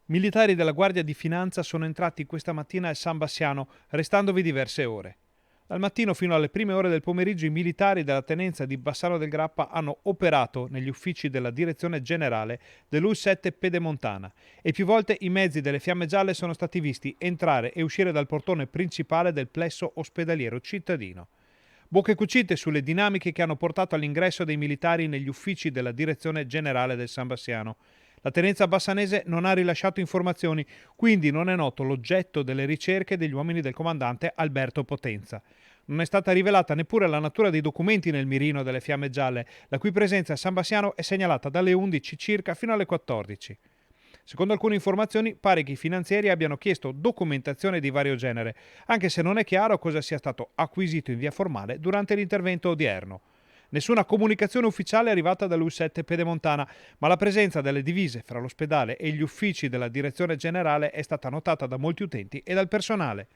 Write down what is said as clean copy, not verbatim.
Militari della Guardia di Finanza sono entrati questa mattina al San Bassiano, restandovi diverse ore. Dal mattino fino alle prime ore del pomeriggio i militari della tenenza di Bassano del Grappa hanno operato negli uffici della direzione generale dell'U7 Pedemontana e più volte i mezzi delle Fiamme Gialle sono stati visti entrare e uscire dal portone principale del plesso ospedaliero cittadino. Bocche cucite sulle dinamiche che hanno portato all'ingresso dei militari negli uffici della direzione generale del San Bassiano. La tenenza bassanese non ha rilasciato informazioni, quindi non è noto l'oggetto delle ricerche degli uomini del comandante Alberto Potenza. Non è stata rivelata neppure la natura dei documenti nel mirino delle Fiamme Gialle, la cui presenza a San Bassiano è segnalata dalle 11 circa fino alle 14. Secondo alcune informazioni pare che i finanzieri abbiano chiesto documentazione di vario genere, anche se non è chiaro cosa sia stato acquisito in via formale durante l'intervento odierno. Nessuna comunicazione ufficiale è arrivata dall'U7 Pedemontana, ma la presenza delle divise fra l'ospedale e gli uffici della direzione generale è stata notata da molti utenti e dal personale.